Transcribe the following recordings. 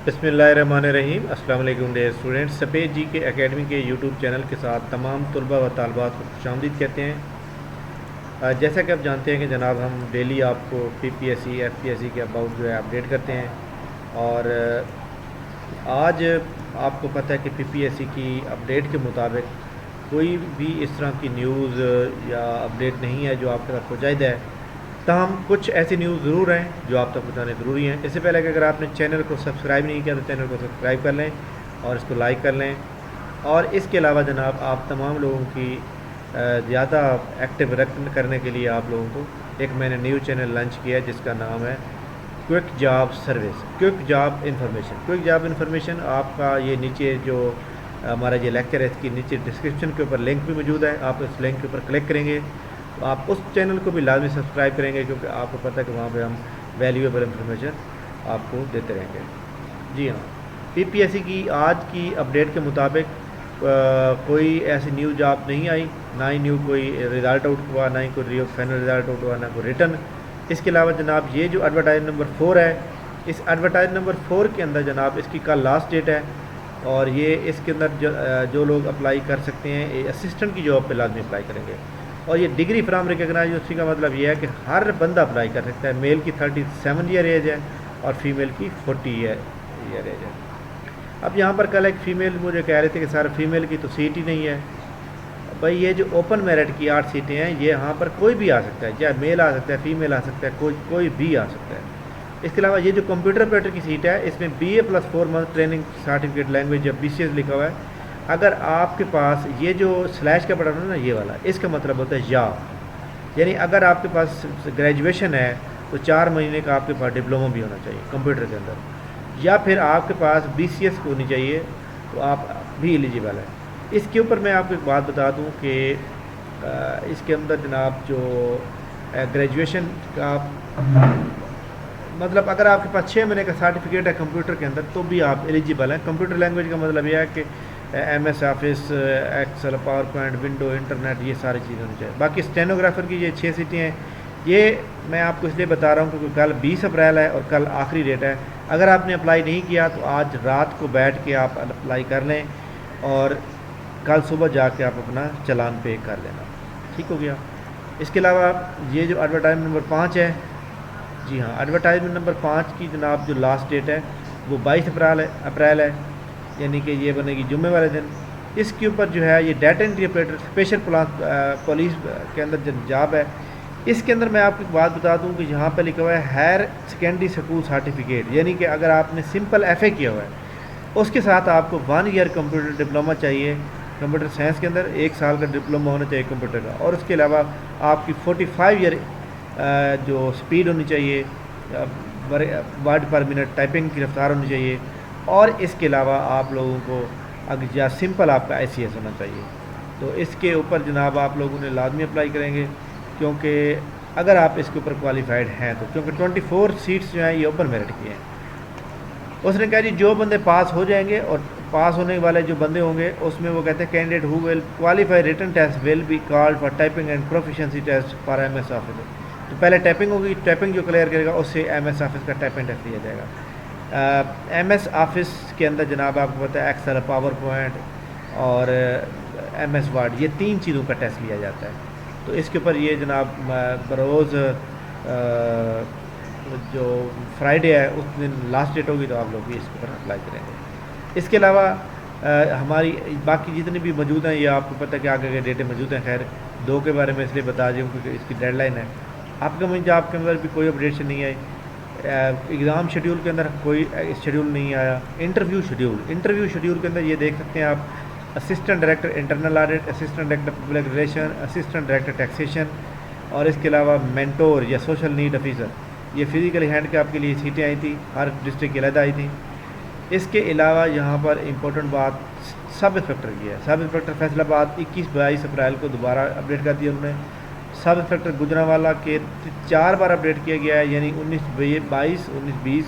बिस्मिल्लाहिर्रहमानिर्रहीम। अस्सलाम वालेकुम डियर स्टूडेंट्स। सफ़ेद जी के एकेडमी के यूट्यूब चैनल के साथ तमाम तलबा व तालबात को खुशामदीद कहते हैं। जैसा कि आप जानते हैं कि जनाब हम डेली आपको पीपीएससी एफपीएससी के अबाउट जो है अपडेट करते हैं। और आज आपको पता है कि पीपीएससी की अपडेट के मुताबिक कोई भी इस तरह की न्यूज़ या अपडेट नहीं है जो आपके साथ पहुँचाई है। ताहम कुछ ऐसी न्यूज़ ज़रूर हैं जो आप तक पहुँचाने ज़रूरी हैं। इससे पहले कि अगर आपने चैनल को सब्सक्राइब नहीं किया तो चैनल को सब्सक्राइब कर लें और इसको लाइक कर लें। और इसके अलावा जनाब आप तमाम लोगों की ज़्यादा एक्टिव करने के लिए आप लोगों को एक मैंने न्यू चैनल लॉन्च किया है जिसका नाम है quick job service, quick job information. Quick job information आपका ये नीचे जो हमारा ये लेक्चर है इसकी नीचे डिस्क्रिप्शन के ऊपर लिंक भी मौजूद है। आप इस लिंक के ऊपर क्लिक करेंगे तो आप उस चैनल को भी लाजमी सब्सक्राइब करेंगे क्योंकि आपको पता है कि वहाँ पे हम वैल्यूएबल इन्फॉर्मेशन आपको देते रहेंगे। जी हाँ, पीपीएससी की आज की अपडेट के मुताबिक कोई ऐसी न्यूज़ आप नहीं आई, ना ही न्यू कोई रिज़ल्ट आउट हुआ, ना ही कोई फाइनल रिज़ल्ट आउट हुआ, ना कोई रिटर्न। इसके अलावा जनाब ये जो एडवर्टाइज नंबर 4 है, इस एडवर्टाइज नंबर 4 के अंदर जनाब इसकी कल लास्ट डेट है। और ये इसके अंदर जो लोग अप्लाई कर सकते हैं असिस्टेंट की जॉब पे लाजमी अप्लाई करेंगे। और ये डिग्री फ्राम रिकगनाइज उसी का मतलब ये है कि हर बंदा अप्लाई कर सकता है। मेल की 37 ईयर एज है और फीमेल की 40 ईयर एज है। अब यहाँ पर कल एक फ़ीमेल मुझे कह रहे थे कि सर फीमेल की तो सीट ही नहीं है। भाई ये जो ओपन मेरिट की 8 सीटें हैं ये यहाँ पर कोई भी आ सकता है, चाहे मेल आ सकता है, फीमेल आ सकता है, कोई भी आ सकता है। इसके अलावा ये जो कंप्यूटर ऑपरेटर की सीट है इसमें BA+4 month training certificate language या BCS लिखा हुआ है। अगर आपके पास ये जो स्लैश का बटन है ना ये वाला, इसका मतलब होता है यानी अगर आपके पास ग्रेजुएशन है तो 4 महीने का आपके पास डिप्लोमा भी होना चाहिए कंप्यूटर के अंदर, या फिर आपके पास BCS होनी चाहिए तो आप भी एलिजिबल है। इसके ऊपर मैं आपको एक बात बता दूं कि इसके अंदर जनाब जो ग्रेजुएशन का मतलब अगर आपके पास 6 महीने का सर्टिफिकेट है कंप्यूटर के अंदर तो भी आप एलिजिबल हैं। कंप्यूटर लैंग्वेज का मतलब यह है कि MS Office, Excel, PowerPoint, window, internet, ये सारी चीज़ें होनी चाहिए। बाकी स्टेनोग्राफर की ये 6 सीटें हैं। ये मैं आपको इसलिए बता रहा हूँ क्योंकि कल 20 अप्रैल है और कल आखिरी डेट है। अगर आपने अप्लाई नहीं किया तो आज रात को बैठ के आप अप्लाई कर लें और कल सुबह जाके आप अपना चालान पे कर लेना, ठीक हो गया। इसके अलावा ये जो एडवर्टाइजमेंट नंबर 5 है, जी हाँ, एडवर्टाइजमेंट नंबर 5 की जनाब जो लास्ट डेट है वो 22 अप्रैल है, यानी कि ये बनेगी जुम्मे वाले दिन। इसके ऊपर जो है ये data entry operator special police के अंदर जो जॉब है, इसके अंदर मैं आपको एक बात बता दूं कि यहाँ पे लिखा हुआ है हायर सेकेंडरी स्कूल सर्टिफिकेट, यानी कि अगर आपने सिंपल FA किया हुआ है उसके साथ आपको 1 ईयर कंप्यूटर डिप्लोमा चाहिए। कंप्यूटर साइंस के अंदर 1 साल का डिप्लोमा होना चाहिए कंप्यूटर का। और उसके अलावा आपकी 45 ईयर जो स्पीड होनी चाहिए, वर्ड पर मिनट टाइपिंग की रफ्तार होनी चाहिए। और इसके अलावा आप लोगों को अगर या सिंपल आपका ICS होना चाहिए। तो इसके ऊपर जनाब आप लोगों ने लाजमी अप्लाई करेंगे क्योंकि अगर आप इसके ऊपर क्वालिफाइड हैं तो, क्योंकि 24 सीट्स जो हैं ये ओपन मेरिट की हैं। उसने कहा जी जो बंदे पास हो जाएंगे और पास होने वाले जो बंदे होंगे उसमें वो कहते हैं candidate who will qualify written test will be called for typing and proficiency test for MS Office. तो पहले टाइपिंग होगी, टाइपिंग जो क्लियर करेगा उससे MS ऑफिस का टाइपिंग टेस्ट लिया जाएगा। MS ऑफिस के अंदर जनाब आपको पता है एक्सेल, पावर पॉइंट और MS वर्ड, ये 3 चीज़ों का टेस्ट लिया जाता है। तो इसके ऊपर ये जनाब बरोज़ जो फ्राइडे है उस दिन लास्ट डेट होगी तो आप लोग भी इसके ऊपर अप्लाई करेंगे। इसके अलावा हमारी बाकी जितनी भी मौजूद हैं ये आपको पता है कि आगे के डेटें मौजूद हैं। खैर 2 के बारे में इसलिए बता दूँ क्योंकि इसकी डेडलाइन है। आपका मुझे आपके अंदर भी कोई अपडेशन नहीं आई। एग्ज़ाम शेड्यूल के अंदर कोई शेड्यूल नहीं आया। इंटरव्यू शेड्यूल के अंदर ये देख सकते हैं आप, assistant director internal audit, assistant director public relation, assistant director taxation और इसके अलावा मेंटोर या सोशल नीड ऑफिसर, ये फिजिकली हैंड के आपके लिए सीटें आई थी, हर डिस्ट्रिक्ट की अलग आई थी। इसके अलावा यहाँ पर इम्पोर्टेंट बात सब इंस्पेक्टर की है। सब इंस्पेक्टर फैसलाबाद 21-22 अप्रैल को दोबारा अपडेट कर दिया उन्होंने। सब इंस्पेक्टर गुजरांवाला के 4 बार अपडेट किया गया है, यानी 19-22, 19-20,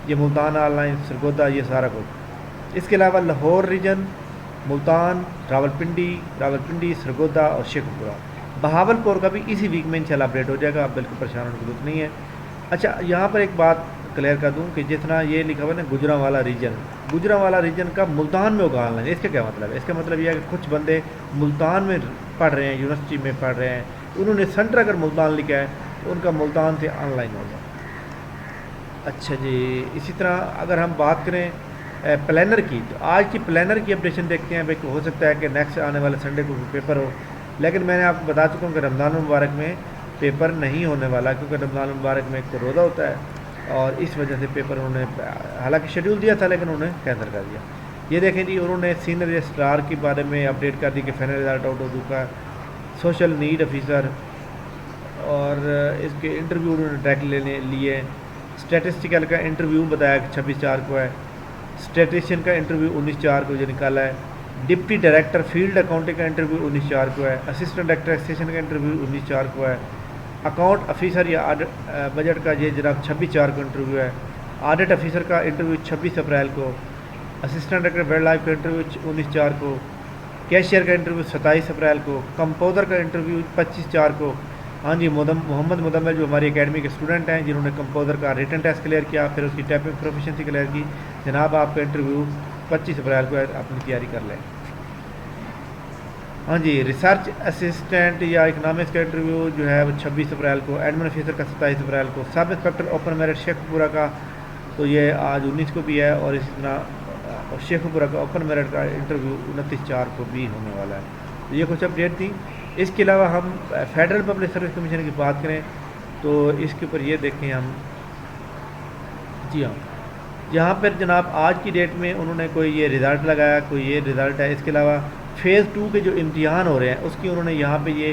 ये मुल्तान ऑनलाइन, सरगोदा, ये सारा कुछ। इसके अलावा लाहौर रीजन, मुल्तान, रावलपिंडी, सरगोदा और शेखपुरा, बहावलपुर का भी इसी वीक में इंशाल्लाह अपडेट हो जाएगा। आप बिल्कुल परेशान होने की जरूरत नहीं है। अच्छा, यहाँ पर एक बात کلیئر کر دوں کہ جتنا یہ لکھا ہوا ہے نا گجرانوالا ریجن کا ملتان میں ہوگا آن لائن، اس کا کیا مطلب ہے؟ اس کا مطلب یہ ہے کہ کچھ بندے ملتان میں پڑھ رہے ہیں، یونیورسٹی میں پڑھ رہے ہیں، انہوں نے سینٹر اگر ملتان لکھا ہے تو ان کا ملتان سے آن لائن ہوگا۔ اچھا جی، اسی طرح اگر ہم بات کریں پلانر کی، تو آج کی پلانر کی اپڈیشن دیکھتے ہیں بھائی، ہو سکتا ہے کہ نیکسٹ آنے والے سنڈے کو پیپر ہو، لیکن میں نے آپ کو بتا چکا ہوں کہ رمضان المبارک میں پیپر نہیں ہونے والا، کیونکہ رمضان المبارک میں ایک تو روزہ ہوتا ہے اور اس وجہ سے پیپر انہوں نے حالانکہ شیڈیول دیا تھا لیکن انہوں نے کینسل کر دیا۔ یہ دیکھیں جی، انہوں نے سینئر رجسٹرار کے بارے میں اپڈیٹ کر دی کہ فائنل رزلٹ آؤٹ ہو چکا، سوشل نیڈ آفیسر اور اس کے انٹرویو انہوں نے ڈائریکٹ لینے لیے، اسٹیٹسٹیکل کا انٹرویو بتایا کہ 26/4 کو ہے، اسٹیٹیشین کا انٹرویو 19/4 کو جو نکالا ہے، ڈپٹی ڈائریکٹر فیلڈ اکاؤنٹنگ کا انٹرویو 19/4 کو ہے، اسسٹنٹ ڈائریکٹر ایکسیشن کا انٹرویو 19/4 کو ہے، اکاؤنٹ آفیسر یا بجٹ کا یہ جناب 26/4 کو انٹرویو ہے، آڈٹ آفیسر کا انٹرویو 26 اپریل کو، اسسٹنٹ ڈائریکٹر وائلڈ لائف کا انٹرویو 19/4 کو، کیشیئر کا انٹرویو 27 اپریل کو، کمپوزر کا انٹرویو 25/4 کو۔ ہاں جی، محمد مدمل جو ہماری اکیڈمی کے اسٹوڈنٹ ہیں جنہوں نے کمپوزر کا ریٹن ٹیسٹ کلیئر کیا، پھر اس کی ٹائپنگ پروفیشنسی کلیئر کی، جناب آپ کا انٹرویو 25 اپریل کو ہے، اپنی تیاری کر لیں۔ ہاں جی، ریسرچ اسسٹنٹ یا اکنامکس کا انٹرویو جو ہے وہ 26 اپریل کو، ایڈمن آفیسر کا 27 اپریل کو، سب انسپیکٹر اوپن میرٹ شیخ پورہ کا تو یہ آج 19 کو بھی ہے، اور اسی طرح شیخ پورہ کا اوپن میرٹ کا انٹرویو 29/4 کو بھی ہونے والا ہے۔ تو یہ کچھ اپڈیٹ تھی۔ اس کے علاوہ ہم فیڈرل پبلک سروس کمیشن کی بات کریں تو اس کے اوپر یہ دیکھیں ہم، جی ہاں، جہاں پر جناب آج کی ڈیٹ میں انہوں نے کوئی یہ رزلٹ لگایا، کوئی یہ رزلٹ ہے۔ اس کے علاوہ فیز 2 کے جو امتحان ہو رہے ہیں اس کی انہوں نے یہاں پہ یہ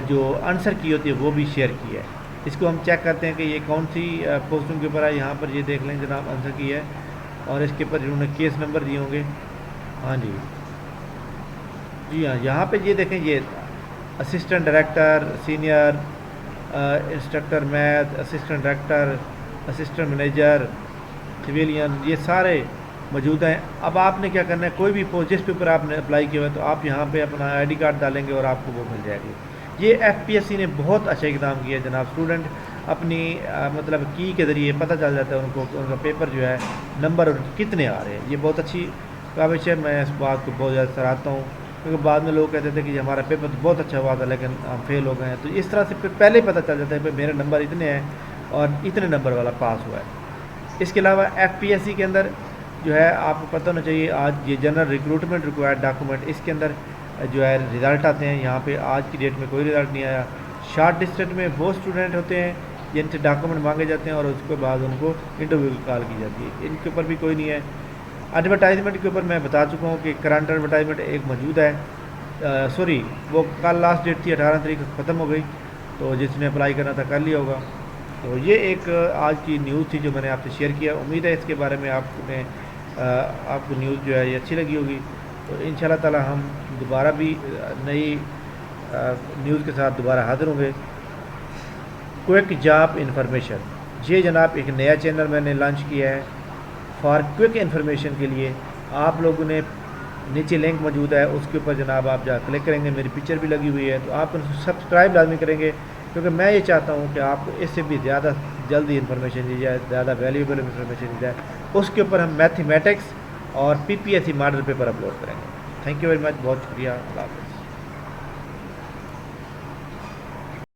جو آنسر کی ہوتی ہے وہ بھی شیئر کی ہے۔ اس کو ہم چیک کرتے ہیں کہ یہ کون سی پوسٹوں کے اوپر ہے۔ یہاں پر یہ دیکھ لیں جناب آنسر کی ہے، اور اس کے اوپر انہوں نے کیس نمبر دیے ہوں گے۔ ہاں جی، جی ہاں، یہاں پہ یہ دیکھیں، یہ assistant director, senior instructor math, assistant director, assistant manager, civilian, یہ سارے موجود ہیں۔ اب آپ نے کیا کرنا ہے، کوئی بھی پوسٹ جس کے اوپر آپ نے اپلائی کیا ہوا ہے تو آپ یہاں پہ اپنا آئی ڈی کارڈ ڈالیں گے اور آپ کو وہ مل جائے گی۔ یہ ایف پی ایس سی نے بہت اچھا اقدام کیا ہے جناب، اسٹوڈنٹ اپنی مطلب کی کے ذریعے پتہ چل جاتا ہے ان کو کہ ان کا پیپر جو ہے نمبر کتنے آ رہے ہیں۔ یہ بہت اچھی کاوش ہے، میں اس بات کو بہت زیادہ سراہتا ہوں، کیونکہ بعد میں لوگ کہتے تھے کہ ہمارا پیپر تو بہت اچھا ہوا تھا لیکن ہم فیل ہو گئے ہیں۔ تو اس طرح سے پہلے ہی پتہ چل جاتا ہے کہ میرے نمبر اتنے ہیں اور اتنے نمبر والا پاس ہوا ہے۔ اس کے علاوہ ایف پی ایس سی کے اندر جو ہے آپ کو پتہ ہونا چاہیے، آج یہ جنرل ریکروٹمنٹ ریکوائرڈ ڈاکومنٹ، اس کے اندر جو ہے رزلٹ آتے ہیں۔ یہاں پہ آج کی ڈیٹ میں کوئی رزلٹ نہیں آیا۔ شارٹ ڈسٹنٹ میں وہ اسٹوڈنٹ ہوتے ہیں جن سے ڈاکومنٹ مانگے جاتے ہیں اور اس کے بعد ان کو انٹرویو کی کال کی جاتی ہے، ان کے اوپر بھی کوئی نہیں ہے۔ ایڈورٹائزمنٹ کے اوپر میں بتا چکا ہوں کہ کرنٹ ایڈورٹائزمنٹ ایک موجود ہے، سوری وہ کل لاسٹ ڈیٹ تھی 18 تاریخ ختم ہو گئی، تو جس نے اپلائی کرنا تھا کر لیا ہوگا۔ تو یہ ایک آج کی نیوز تھی جو میں نے آپ سے شیئر کیا، امید ہے اس کے بارے میں آپ کو نیوز جو ہے یہ اچھی لگی ہوگی۔ تو ان شاء اللہ تعالی ہم دوبارہ بھی نئی نیوز کے ساتھ دوبارہ حاضر ہوں گے۔ کوئک جاب انفارمیشن، یہ جناب ایک نیا چینل میں نے لانچ کیا ہے فار کوئک انفارمیشن کے لیے۔ آپ لوگوں نے نیچے لنک موجود ہے، اس کے اوپر جناب آپ جا کلک کریں گے، میری پکچر بھی لگی ہوئی ہے، تو آپ سبسکرائب لازمی کریں گے، کیونکہ میں یہ چاہتا ہوں کہ آپ کو اس سے بھی زیادہ جلدی انفارمیشن دی جائے، زیادہ ویلیوبل انفارمیشن دی جائے۔ اس کے اوپر ہم میتھمیٹکس اور P P S C model paper upload کریں گے۔ تھینک یو ویری مچ، بہت شکریہ، اللہ حافظ۔